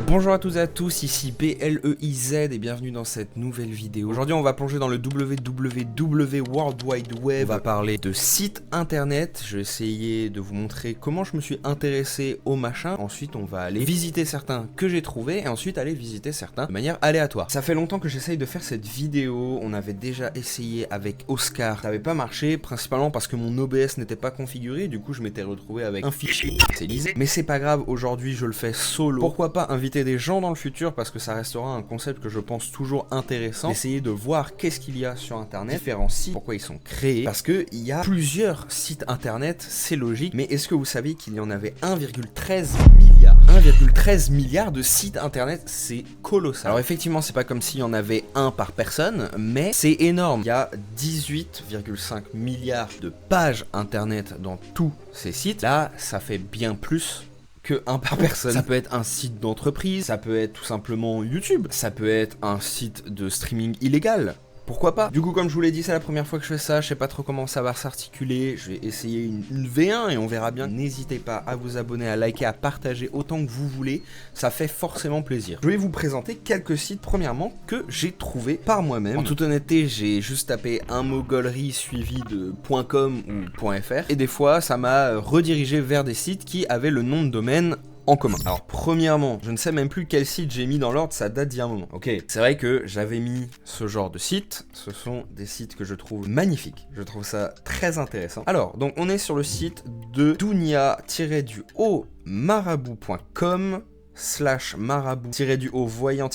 Bonjour à toutes et à tous, ici BLEIZ et bienvenue dans cette nouvelle vidéo. Aujourd'hui on va plonger dans le www World Wide Web, on va parler de sites internet, je vais essayer de vous montrer comment je me suis intéressé au machin, ensuite on va aller visiter certains que j'ai trouvés et ensuite aller visiter certains de manière aléatoire. Ça fait longtemps que j'essaye de faire cette vidéo, on avait déjà essayé avec Oscar, ça n'avait pas marché, principalement parce que mon OBS n'était pas configuré, du coup je m'étais retrouvé avec un fichier pixelisé, mais c'est pas grave, aujourd'hui je le fais solo. Pourquoi pas inviter des gens dans le futur parce que ça restera un concept que je pense toujours intéressant, essayer de voir qu'est-ce qu'il y a sur internet, différents sites, pourquoi ils sont créés, parce que il y a plusieurs sites internet, c'est logique, mais est-ce que vous saviez qu'il y en avait 1,13 milliard de sites internet? C'est colossal. Alors effectivement c'est pas comme s'il y en avait un par personne, mais c'est énorme. Il y a 18,5 milliards de pages internet dans tous ces sites. Là ça fait bien plus que un par personne. Ça peut être un site d'entreprise, ça peut être tout simplement YouTube, ça peut être un site de streaming illégal. Pourquoi pas? Du coup, comme je vous l'ai dit, c'est la première fois que je fais ça, je sais pas trop comment ça va s'articuler, je vais essayer une V1 et on verra bien. N'hésitez pas à vous abonner, à liker, à partager autant que vous voulez, ça fait forcément plaisir. Je vais vous présenter quelques sites, premièrement, que j'ai trouvé par moi-même. En toute honnêteté, j'ai juste tapé un mot gaulerie suivi de .com ou .fr, et des fois, ça m'a redirigé vers des sites qui avaient le nom de domaine en commun. Alors premièrement, je ne sais même plus quel site j'ai mis dans l'ordre, ça date d'il y a un moment. Ok, c'est vrai que j'avais mis ce genre de sites, ce sont des sites que je trouve magnifiques, je trouve ça très intéressant. Alors, donc on est sur le site de dunia-marabout.com /marabout-voyant-,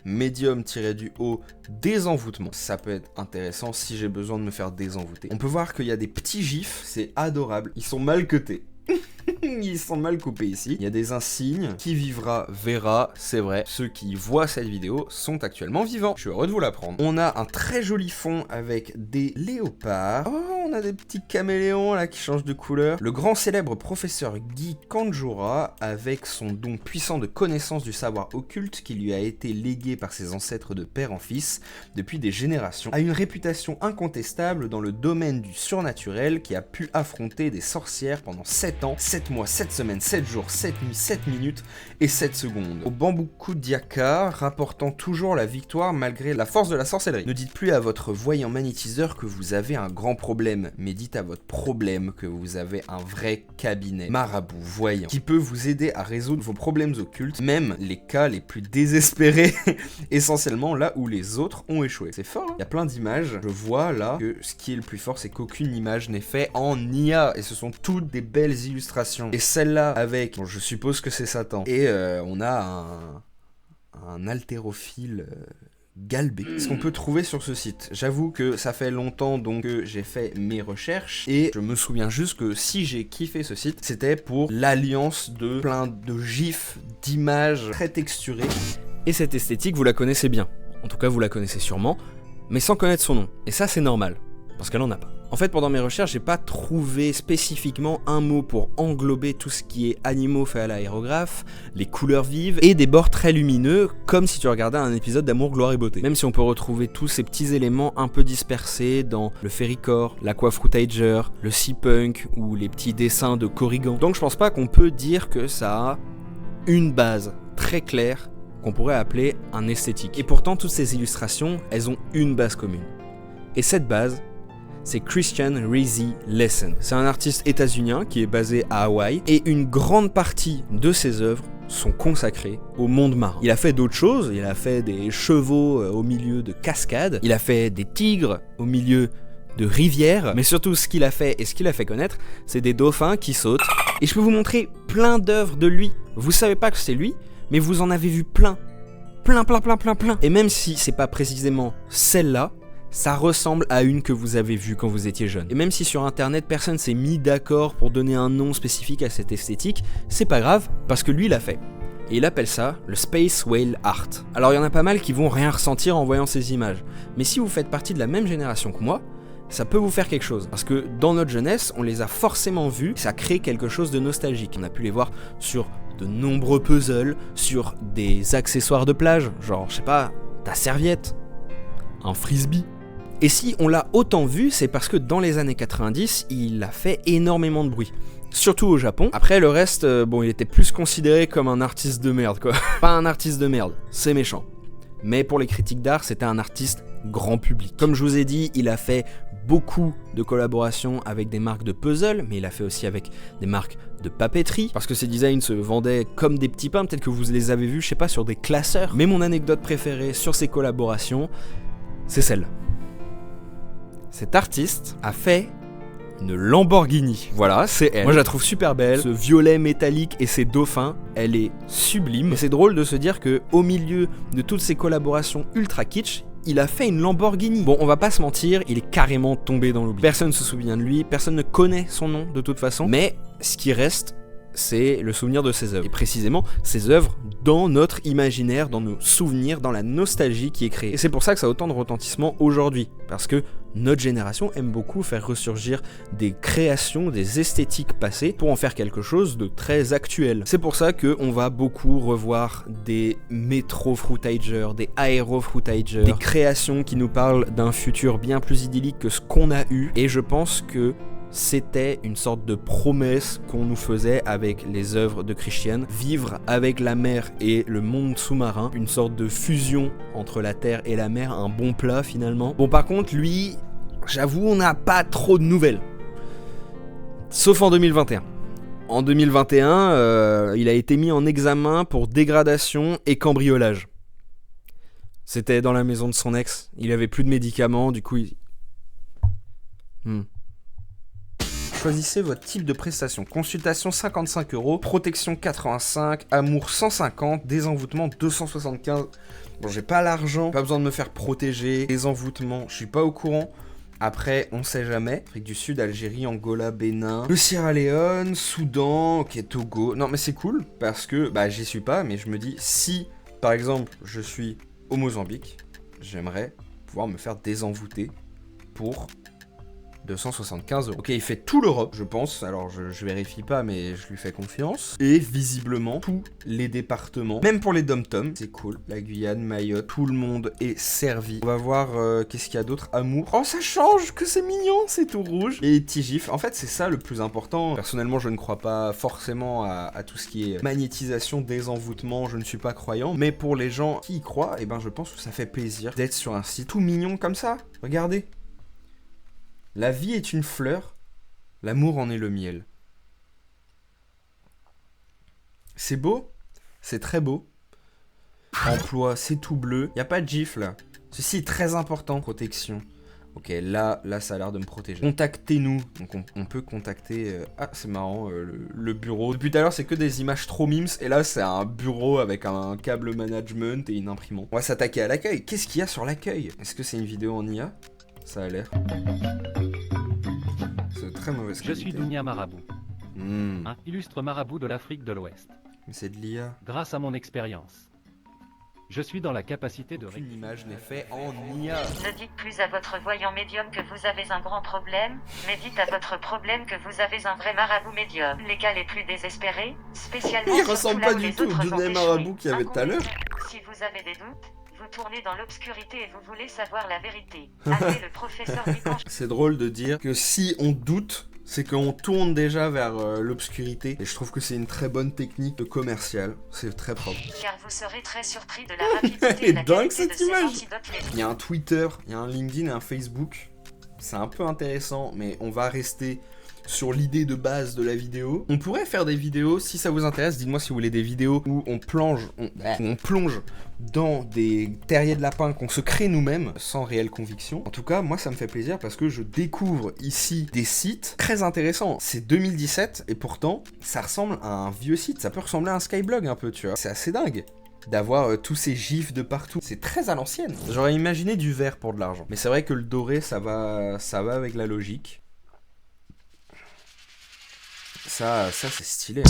médium-, désenvoûtement. Ça peut être intéressant si j'ai besoin de me faire désenvoûter. On peut voir qu'il y a des petits gifs, c'est adorable, ils sont mal cutés. Ils sont mal coupés ici. Il y a des insignes. Qui vivra verra, c'est vrai. Ceux qui voient cette vidéo sont actuellement vivants. Je suis heureux de vous l'apprendre. On a un très joli fond avec des léopards. Oh, on a des petits caméléons là qui changent de couleur. Le grand célèbre professeur Guy Kanjura, avec son don puissant de connaissance du savoir occulte qui lui a été légué par ses ancêtres de père en fils depuis des générations, a une réputation incontestable dans le domaine du surnaturel qui a pu affronter des sorcières pendant 7 ans, 7 mois, 7 semaines, 7 jours, 7 nuits, 7 minutes et 7 secondes. Au Bambuku Diaka, rapportant toujours la victoire malgré la force de la sorcellerie. Ne dites plus à votre voyant magnétiseur que vous avez un grand problème, mais dites à votre problème que vous avez un vrai cabinet marabout voyant qui peut vous aider à résoudre vos problèmes occultes, même les cas les plus désespérés, essentiellement là où les autres ont échoué. C'est fort, hein? Il y a plein d'images. Je vois là que ce qui est le plus fort, c'est qu'aucune image n'est faite en IA, et ce sont toutes des belles illustrations. Et celle-là avec, bon, je suppose que c'est Satan, et on a un haltérophile galbé. Ce qu'on peut trouver sur ce site. J'avoue que ça fait longtemps donc que j'ai fait mes recherches, et je me souviens juste que si j'ai kiffé ce site, c'était pour l'alliance de plein de gifs, d'images très texturées. Et cette esthétique, vous la connaissez bien. En tout cas, vous la connaissez sûrement, mais sans connaître son nom. Et ça, c'est normal, parce qu'elle en a pas. En fait, pendant mes recherches, j'ai pas trouvé spécifiquement un mot pour englober tout ce qui est animaux faits à l'aérographe, les couleurs vives et des bords très lumineux, comme si tu regardais un épisode d'Amour, Gloire et Beauté. Même si on peut retrouver tous ces petits éléments un peu dispersés dans le Fairycore, l'Aquafruitager, le Sea-Punk ou les petits dessins de Corrigan. Donc je pense pas qu'on peut dire que ça a une base très claire qu'on pourrait appeler un esthétique. Et pourtant, toutes ces illustrations, elles ont une base commune. Et cette base, c'est Christian Rizzi Lesson. C'est un artiste états-unien qui est basé à Hawaï, et une grande partie de ses œuvres sont consacrées au monde marin. Il a fait d'autres choses, il a fait des chevaux au milieu de cascades, il a fait des tigres au milieu de rivières, mais surtout ce qu'il a fait et ce qu'il a fait connaître, c'est des dauphins qui sautent. Et je peux vous montrer plein d'œuvres de lui. Vous savez pas que c'est lui, mais vous en avez vu plein. Et même si c'est pas précisément celle-là, ça ressemble à une que vous avez vue quand vous étiez jeune. Et même si sur internet personne s'est mis d'accord pour donner un nom spécifique à cette esthétique, c'est pas grave, parce que lui il l'a fait. Et il appelle ça le Space Whale Art. Alors il y en a pas mal qui vont rien ressentir en voyant ces images, mais si vous faites partie de la même génération que moi, ça peut vous faire quelque chose. Parce que dans notre jeunesse, on les a forcément vus, ça crée quelque chose de nostalgique. On a pu les voir sur de nombreux puzzles, sur des accessoires de plage, genre, je sais pas, ta serviette, un frisbee. Et si on l'a autant vu, c'est parce que dans les années 90, il a fait énormément de bruit. Surtout au Japon. Après, le reste, bon, il était plus considéré comme un artiste de merde, quoi. Pas un artiste de merde, c'est méchant. Mais pour les critiques d'art, c'était un artiste grand public. Comme je vous ai dit, il a fait beaucoup de collaborations avec des marques de puzzle, mais il a fait aussi avec des marques de papeterie, parce que ses designs se vendaient comme des petits pains, peut-être que vous les avez vus, je sais pas, sur des classeurs. Mais mon anecdote préférée sur ces collaborations, c'est celle-là. Cet artiste a fait une Lamborghini. Voilà, c'est elle. Moi, je la trouve super belle. Ce violet métallique et ses dauphins, elle est sublime. Et c'est drôle de se dire que au milieu de toutes ces collaborations ultra kitsch, il a fait une Lamborghini. Bon, on va pas se mentir, il est carrément tombé dans l'oubli. Personne ne se souvient de lui, personne ne connaît son nom de toute façon. Mais ce qui reste, c'est le souvenir de ses œuvres. Et précisément, ses œuvres dans notre imaginaire, dans nos souvenirs, dans la nostalgie qui est créée. Et c'est pour ça que ça a autant de retentissement aujourd'hui. Parce que notre génération aime beaucoup faire ressurgir des créations, des esthétiques passées pour en faire quelque chose de très actuel. C'est pour ça qu'on va beaucoup revoir des métro-fruitagers, des aéro-fruitagers, des créations qui nous parlent d'un futur bien plus idyllique que ce qu'on a eu. Et je pense que c'était une sorte de promesse qu'on nous faisait avec les œuvres de Christian. Vivre avec la mer et le monde sous-marin, une sorte de fusion entre la terre et la mer, un bon plat finalement. Bon, par contre, lui, j'avoue, on n'a pas trop de nouvelles. Sauf en 2021. En 2021, il a été mis en examen pour dégradation et cambriolage. C'était dans la maison de son ex. Il avait plus de médicaments, du coup, Choisissez votre type de prestation. Consultation 55 €, protection 85, amour 150, désenvoûtement 275. Bon, j'ai pas l'argent, pas besoin de me faire protéger. Désenvoûtement, je suis pas au courant. Après, on sait jamais. Afrique du Sud, Algérie, Angola, Bénin, le Sierra Leone, Soudan, ok, Togo. Non, mais c'est cool parce que, j'y suis pas, mais je me dis, si, par exemple, je suis au Mozambique, j'aimerais pouvoir me faire désenvoûter pour 275 €. Ok, il fait tout l'Europe, je pense. Alors, je vérifie pas, mais je lui fais confiance. Et visiblement, tous les départements, même pour les dom-toms, c'est cool. La Guyane, Mayotte, tout le monde est servi. On va voir qu'est-ce qu'il y a d'autre. Amour. Oh, ça change, que c'est mignon, c'est tout rouge. Et Tigif. En fait, c'est ça le plus important. Personnellement, je ne crois pas forcément à tout ce qui est magnétisation, désenvoûtement. Je ne suis pas croyant. Mais pour les gens qui y croient, eh ben, je pense que ça fait plaisir d'être sur un site tout mignon comme ça. Regardez. La vie est une fleur, l'amour en est le miel. C'est beau, c'est très beau. Emploi, c'est tout bleu. Il n'y a pas de gif là. Ceci est très important. Protection. Ok, là ça a l'air de me protéger. Contactez-nous. Donc on peut contacter... Ah, c'est marrant, le bureau. Depuis tout à l'heure, c'est que des images trop mimes. Et là, c'est un bureau avec un câble management et une imprimante. On va s'attaquer à l'accueil. Qu'est-ce qu'il y a sur l'accueil? Est-ce que c'est une vidéo en IA? Ça a l'air. C'est très mauvaise qualité. Je suis Dunia Marabout, un illustre marabout de l'Afrique de l'Ouest. Mais c'est de l'IA. Grâce à mon expérience, je suis dans la capacité de... Aucune image n'est faite en IA. Ne dites plus à votre voyant médium que vous avez un grand problème, mais dites à votre problème que vous avez un vrai marabout médium. Les cas les plus désespérés, spécialement... Il ressemble pas du tout au Dunia Marabout qu'il y avait tout à l'heure. Si vous avez des doutes, vous tournez dans l'obscurité et vous voulez savoir la vérité. Appelez le professeur Nican. C'est drôle de dire que si on doute, c'est qu'on tourne déjà vers l'obscurité. Et je trouve que c'est une très bonne technique commerciale. C'est très propre. Car vous serez très surpris de la rapidité et Et la dingue qualité de cette ces image. antidotes. Il y a un Twitter, il y a un LinkedIn et un Facebook. C'est un peu intéressant, mais on va rester sur l'idée de base de la vidéo. On pourrait faire des vidéos, si ça vous intéresse, dites-moi si vous voulez des vidéos où on plonge dans des terriers de lapin qu'on se crée nous-mêmes, sans réelle conviction. En tout cas, moi ça me fait plaisir parce que je découvre ici des sites très intéressants. C'est 2017 et pourtant, ça ressemble à un vieux site. Ça peut ressembler à un Skyblog un peu, tu vois. C'est assez dingue d'avoir tous ces gifs de partout. C'est très à l'ancienne. J'aurais imaginé du vert pour de l'argent. Mais c'est vrai que le doré, ça va avec la logique. Ça c'est stylé.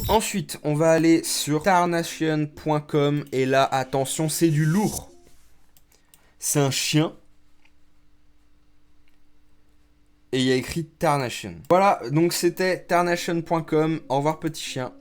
Ensuite, on va aller sur tarnation.com et là, attention, c'est du lourd. C'est un chien. Et il y a écrit Tarnation. Voilà, donc c'était tarnation.com. Au revoir petit chien.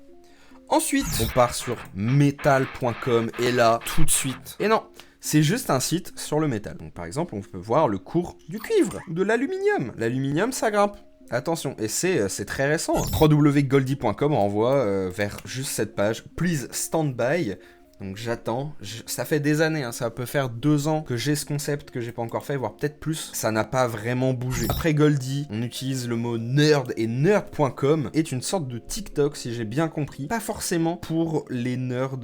Ensuite, on part sur metal.com et là, tout de suite. Et non, C'est juste un site sur le métal. Donc par exemple, on peut voir le cours du cuivre, ou de l'aluminium. L'aluminium, ça grimpe. Attention, et c'est très récent. www.goldie.com renvoie vers juste cette page. Please stand by. Donc j'attends, ça fait des années, hein, ça peut faire 2 ans que j'ai ce concept que j'ai pas encore fait, voire peut-être plus. Ça n'a pas vraiment bougé. Après Goldie, on utilise le mot nerd et nerd.com est une sorte de TikTok si j'ai bien compris. Pas forcément pour les nerds...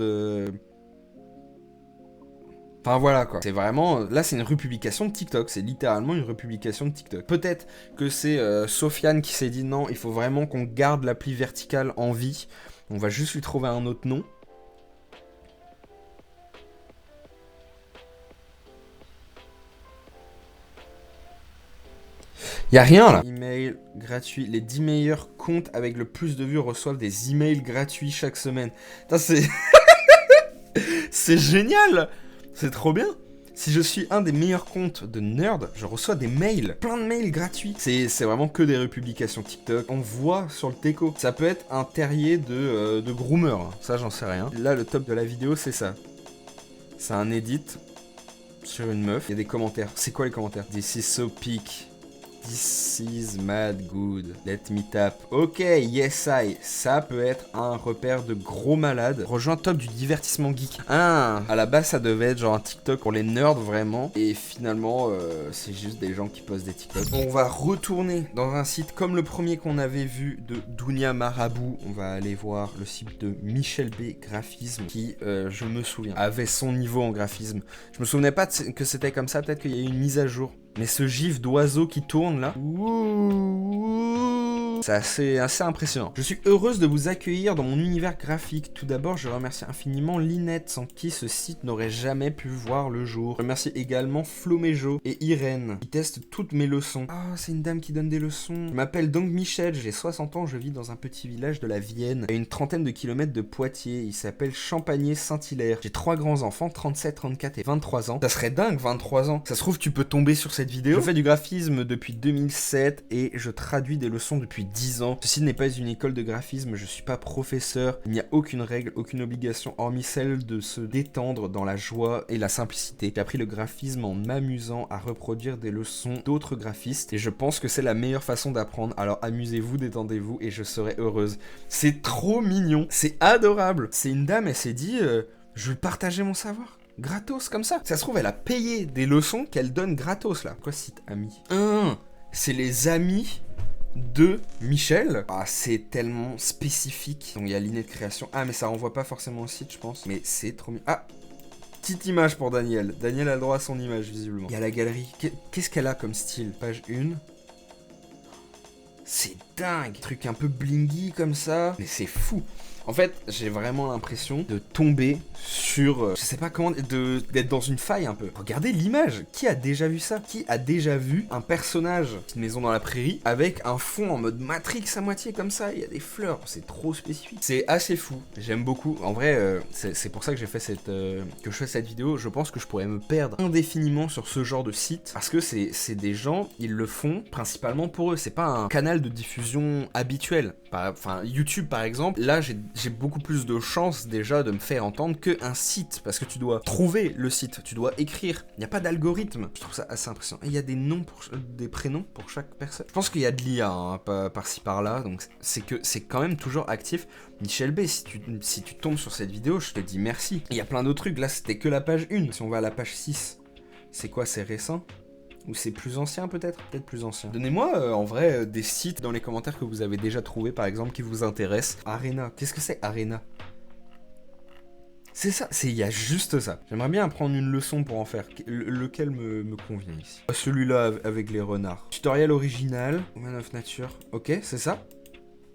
Enfin voilà quoi, c'est vraiment, là c'est une republication de TikTok, c'est littéralement une republication de TikTok. Peut-être que c'est Sofiane qui s'est dit non, il faut vraiment qu'on garde l'appli verticale en vie, on va juste lui trouver un autre nom. Y'a rien là. Email gratuit, les 10 meilleurs comptes avec le plus de vues reçoivent des emails gratuits chaque semaine. Putain c'est... c'est génial. C'est trop bien. Si je suis un des meilleurs comptes de nerd, je reçois des mails, plein de mails gratuits. C'est vraiment que des republications TikTok. On voit sur le teco. Ça peut être un terrier de groomer, hein. Ça j'en sais rien. Là le top de la vidéo c'est ça. C'est un edit sur une meuf. Il y a des commentaires. C'est quoi les commentaires? This is so peak. This is mad good. Let me tap. Ok, yes I. Ça peut être un repère de gros malades. Rejoins top du divertissement geek. Ah, à la base ça devait être genre un TikTok pour les nerds vraiment. Et finalement c'est juste des gens qui postent des TikTok. On va retourner dans un site comme le premier qu'on avait vu de Dounia Marabout. On va aller voir le site de Michel B Graphisme qui, je me souviens, avait son niveau en graphisme. Je me souvenais pas que c'était comme ça. Peut-être qu'il y a eu une mise à jour. Mais ce gif d'oiseau qui tourne là, c'est assez impressionnant. Je suis heureuse de vous accueillir dans mon univers graphique. Tout d'abord, je remercie infiniment Linette, sans qui ce site n'aurait jamais pu voir le jour. Je remercie également Floméjo et Irène, qui testent toutes mes leçons. Ah, c'est une dame qui donne des leçons. Je m'appelle donc Michel, j'ai 60 ans, je vis dans un petit village de la Vienne, à une trentaine de kilomètres de Poitiers. Il s'appelle Champagné-Saint-Hilaire. J'ai 3 grands-enfants, 37, 34 et 23 ans. Ça serait dingue, 23 ans. Ça se trouve, tu peux tomber sur cette vidéo. Je fais du graphisme depuis 2007 et je traduis des leçons depuis 10 ans. Ceci n'est pas une école de graphisme, je suis pas professeur. Il n'y a aucune règle, aucune obligation, hormis celle de se détendre dans la joie et la simplicité. J'ai appris le graphisme en m'amusant à reproduire des leçons d'autres graphistes et je pense que c'est la meilleure façon d'apprendre. Alors amusez-vous, détendez-vous et je serai heureuse. C'est trop mignon, c'est adorable. C'est une dame, elle s'est dit, je vais partager mon savoir. Gratos comme ça. Ça se trouve, elle a payé des leçons qu'elle donne gratos là. Quoi site amis? C'est les amis de Michel. Ah, c'est tellement spécifique. Donc il y a l'inné de création. Ah, mais ça renvoie pas forcément au site, je pense. Mais c'est trop mignon. Ah, petite image pour Daniel. Daniel a le droit à son image, visiblement. Il y a la galerie. Qu'est-ce qu'elle a comme style? Page 1. C'est dingue. Truc un peu blingy comme ça. Mais c'est fou. En fait, j'ai vraiment l'impression de tomber sur... je sais pas comment... d'être dans une faille un peu. Regardez l'image. Qui a déjà vu ça? Qui a déjà vu un personnage d'une maison dans la prairie avec un fond en mode Matrix à moitié comme ça? Il y a des fleurs. C'est trop spécifique. C'est assez fou. J'aime beaucoup. En vrai, c'est pour ça que j'ai fait que je fais cette vidéo. Je pense que je pourrais me perdre indéfiniment sur ce genre de site. Parce que c'est des gens, ils le font principalement pour eux. C'est pas un canal de diffusion habituel. Enfin, YouTube par exemple. Là, j'ai beaucoup plus de chances déjà de me faire entendre qu'un site, parce que tu dois trouver le site, tu dois écrire, il n'y a pas d'algorithme. Je trouve ça assez impressionnant. Et il y a des noms, des prénoms pour chaque personne. Je pense qu'il y a de l'IA hein, par-ci par-là, donc c'est quand même toujours actif. Michel B, si tu tombes sur cette vidéo, je te dis merci. Il y a plein d'autres trucs, là c'était que la page 1. Si on va à la page 6, c'est quoi, c'est récent? Ou c'est plus ancien peut-être? Peut-être plus ancien. Donnez-moi en vrai des sites dans les commentaires que vous avez déjà trouvé par exemple qui vous intéressent. Arena, qu'est-ce que c'est Arena? C'est ça, il y a juste ça. J'aimerais bien apprendre une leçon pour en faire. Lequel me convient ici? Celui-là avec les renards. Tutoriel original, Man of Nature. Ok, c'est ça.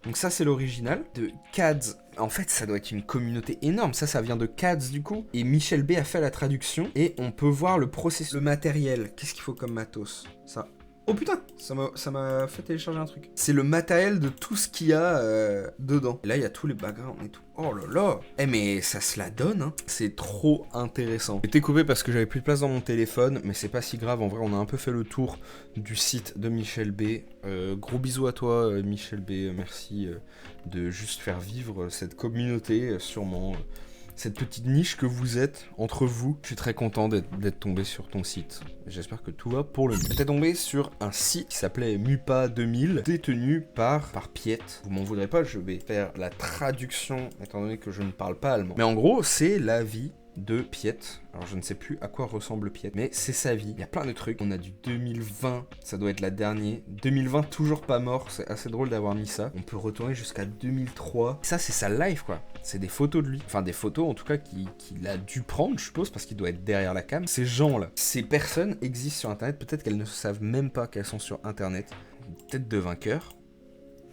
Donc ça c'est l'original de Cads. En fait ça doit être une communauté énorme, ça vient de Cads du coup. Et Michel B a fait la traduction et on peut voir le processus, le matériel. Qu'est-ce qu'il faut comme matos? Ça. Oh putain, ça m'a fait télécharger un truc. C'est le matériel de tout ce qu'il y a dedans. Et là il y a tous les backgrounds et tout. Oh là là. Eh mais ça se la donne hein. C'est trop intéressant. J'ai été coupé parce que j'avais plus de place dans mon téléphone, mais c'est pas si grave. En vrai on a un peu fait le tour du site de Michel B. Gros bisous à toi Michel B. Merci de juste faire vivre cette communauté sûrement. cette petite niche que vous êtes entre vous. Je suis très content d'être tombé sur ton site. J'espère que tout va pour le mieux. J'étais tombé sur un site qui s'appelait Mupa 2000, détenu par Piet. Vous m'en voudrez pas, je vais faire la traduction étant donné que je ne parle pas allemand. Mais en gros, c'est la vie de Piet. Alors je ne sais plus à quoi ressemble Piet, mais c'est sa vie. Il y a plein de trucs. On a du 2020, ça doit être la dernière. 2020 toujours pas mort, c'est assez drôle d'avoir mis ça. On peut retourner jusqu'à 2003. Ça c'est sa life quoi. C'est des photos de lui. Enfin des photos en tout cas qu'il a dû prendre je suppose parce qu'il doit être derrière la cam. Ces gens là, ces personnes existent sur internet. Peut-être qu'elles ne savent même pas qu'elles sont sur internet. Tête de vainqueur.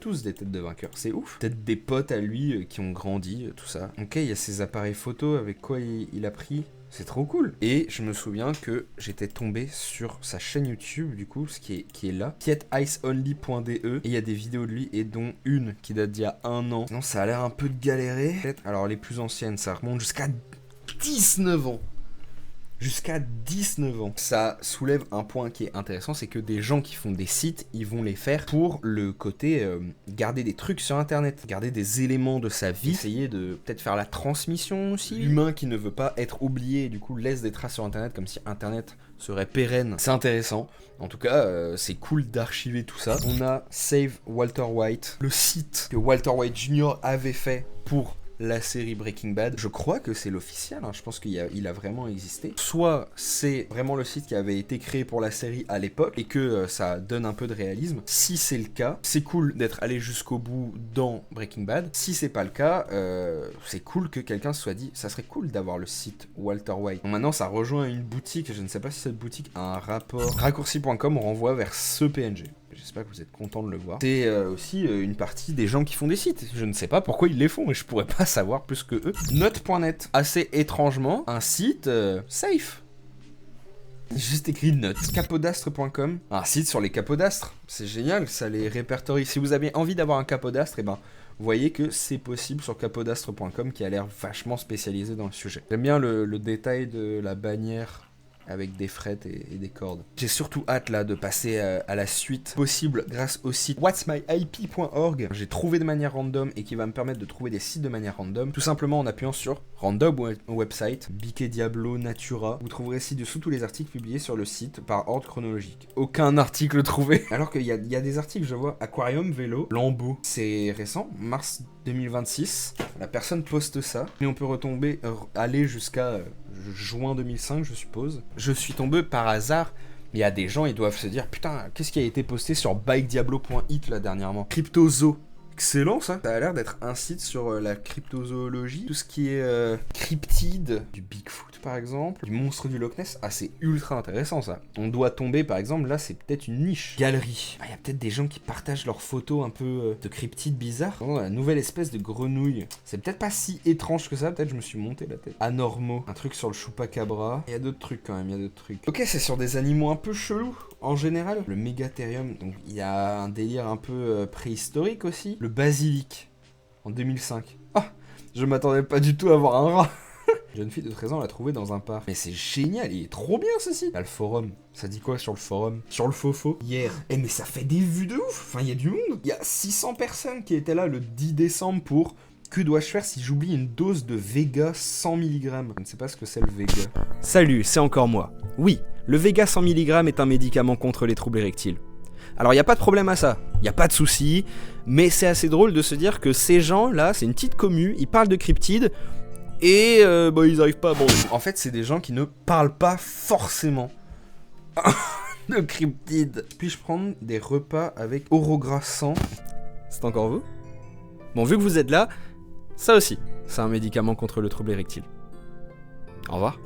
Tous des têtes de vainqueurs, c'est ouf. Peut-être des potes à lui qui ont grandi, tout ça. Ok, il y a ses appareils photo avec quoi il a pris. C'est trop cool. Et je me souviens que j'étais tombé sur sa chaîne YouTube, du coup, qui est là, pieticeonly.de. Et il y a des vidéos de lui, et dont une qui date d'il y a 1 an. Non, ça a l'air un peu de galérer. Alors, les plus anciennes, ça remonte jusqu'à 19 ans. Jusqu'à 19 ans. Ça soulève un point qui est intéressant, c'est que des gens qui font des sites, ils vont les faire pour le côté garder des trucs sur internet, garder des éléments de sa vie, essayer de peut-être faire la transmission aussi. L'humain qui ne veut pas être oublié, du coup laisse des traces sur internet comme si internet serait pérenne. C'est intéressant. En tout cas, c'est cool d'archiver tout ça. On a Save Walter White, le site que Walter White Jr. avait fait pour la série Breaking Bad. Je crois que c'est l'officiel, hein. Je pense qu'il a vraiment existé. Soit c'est vraiment le site qui avait été créé pour la série à l'époque et que ça donne un peu de réalisme. Si c'est le cas, c'est cool d'être allé jusqu'au bout dans Breaking Bad. Si c'est pas le cas, c'est cool que quelqu'un se soit dit ça serait cool d'avoir le site Walter White. Donc maintenant ça rejoint une boutique, je ne sais pas si cette boutique a un rapport. Raccourci.com renvoie vers ce PNG. J'espère que vous êtes content de le voir. C'est aussi une partie des gens qui font des sites. Je ne sais pas pourquoi ils les font, mais je pourrais pas savoir plus que eux. Note.net, assez étrangement, un site safe. Juste écrit note. Capodastre.com, un site sur les capodastres. C'est génial, ça les répertorie. Si vous avez envie d'avoir un capodastre, et ben vous voyez que c'est possible sur capodastre.com qui a l'air vachement spécialisé dans le sujet. J'aime bien le détail de la bannière avec des frettes et des cordes. J'ai surtout hâte là de passer à la suite possible grâce au site whatsmyip.org. J'ai trouvé de manière random et qui va me permettre de trouver des sites de manière random, tout simplement en appuyant sur random website, Biquet Diablo, Natura. Vous trouverez ci-dessous tous les articles publiés sur le site par ordre chronologique. Aucun article trouvé. Alors qu'il y a des articles, je vois, Aquarium, vélo, Lambeau. C'est récent, mars 2026. La personne poste ça. Et on peut retomber, aller jusqu'à juin 2005, je suppose. Je suis tombé par hasard. Il y a des gens, ils doivent se dire putain, qu'est-ce qui a été posté sur bikediablo.it là dernièrement? Cryptozo. Excellent ça. Ça a l'air d'être un site sur la cryptozoologie. Tout ce qui est cryptide, du Bigfoot par exemple, du monstre du Loch Ness. Ah, c'est ultra intéressant ça. On doit tomber par exemple, là c'est peut-être une niche. Galerie. Il y a peut-être des gens qui partagent leurs photos un peu de cryptides bizarres. Oh, la nouvelle espèce de grenouille. C'est peut-être pas si étrange que ça, peut-être je me suis monté la tête. Anormaux. Un truc sur le chupacabra. Il y a d'autres trucs quand même, il y a d'autres trucs. Ok, c'est sur des animaux un peu chelous. En général, le Megatherium, donc il y a un délire un peu préhistorique aussi. Le basilic, en 2005. Ah, je m'attendais pas du tout à voir un rat. Jeune fille de 13 ans l'a trouvé dans un parc. Mais c'est génial, il est trop bien ceci. Là, le forum, ça dit quoi sur le forum? Sur le fofo? Hier. Eh mais ça fait des vues de ouf. Enfin, il y a du monde. Il y a 600 personnes qui étaient là le 10 décembre pour... Que dois-je faire si j'oublie une dose de Vega 100 mg? Je ne sais pas ce que c'est le Vega. Salut, c'est encore moi. Oui, le Vega 100 mg est un médicament contre les troubles érectiles. Alors il n'y a pas de problème à ça, il n'y a pas de souci, mais c'est assez drôle de se dire que ces gens-là, c'est une petite commu, ils parlent de cryptides, et ils arrivent pas à bander. En fait, c'est des gens qui ne parlent pas forcément de cryptides. Puis-je prendre des repas avec Orogras 100? C'est encore vous? Bon, vu que vous êtes là, ça aussi, c'est un médicament contre le trouble érectile. Au revoir.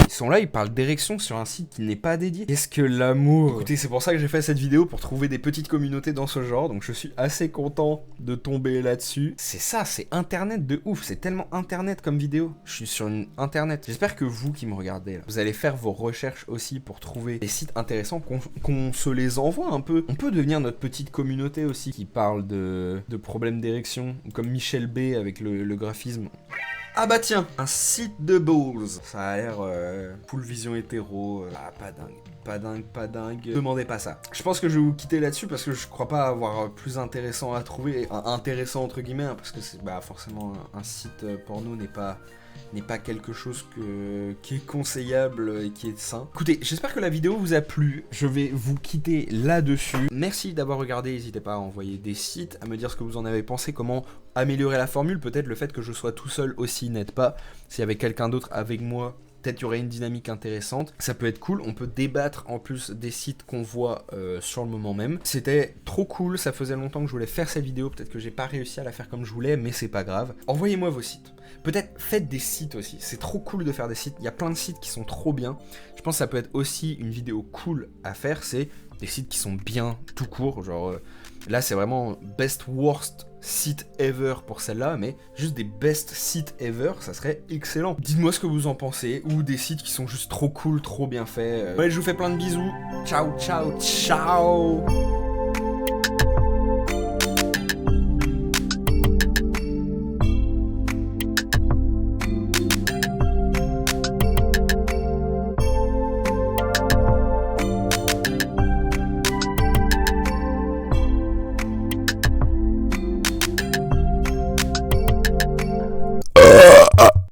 Ils sont là, ils parlent d'érection sur un site qui n'est pas dédié. Qu'est-ce que l'amour! Écoutez, c'est pour ça que j'ai fait cette vidéo, pour trouver des petites communautés dans ce genre, donc je suis assez content de tomber là-dessus. C'est ça, c'est internet de ouf, c'est tellement internet comme vidéo. Je suis sur une internet. J'espère que vous qui me regardez, là, vous allez faire vos recherches aussi pour trouver des sites intéressants, qu'on se les envoie un peu. On peut devenir notre petite communauté aussi qui parle de problèmes d'érection, comme Michel B avec le graphisme. Ah bah tiens, un site de balls. Ça a l'air full vision hétéro, pas dingue. pas dingue. Demandez pas ça. Je pense que je vais vous quitter là-dessus parce que je crois pas avoir plus intéressant à trouver, intéressant entre guillemets, hein, parce que c'est forcément un site porno n'est pas quelque chose qui est conseillable et qui est sain. Écoutez, j'espère que la vidéo vous a plu. Je vais vous quitter là-dessus. Merci d'avoir regardé. N'hésitez pas à envoyer des sites, à me dire ce que vous en avez pensé, comment améliorer la formule. Peut-être le fait que je sois tout seul aussi n'aide pas. S'il y avait quelqu'un d'autre avec moi, peut-être qu'il y aurait une dynamique intéressante. Ça peut être cool. On peut débattre en plus des sites qu'on voit sur le moment même. C'était trop cool. Ça faisait longtemps que je voulais faire cette vidéo. Peut-être que j'ai pas réussi à la faire comme je voulais, mais c'est pas grave. Envoyez-moi vos sites. Peut-être faites des sites aussi. C'est trop cool de faire des sites. Il y a plein de sites qui sont trop bien. Je pense que ça peut être aussi une vidéo cool à faire. C'est des sites qui sont bien tout court. Genre là, c'est vraiment best worst site ever pour celle-là, mais juste des best sites ever, ça serait excellent. Dites-moi ce que vous en pensez, ou des sites qui sont juste trop cool, trop bien faits. Ouais, je vous fais plein de bisous. Ciao, ciao, ciao.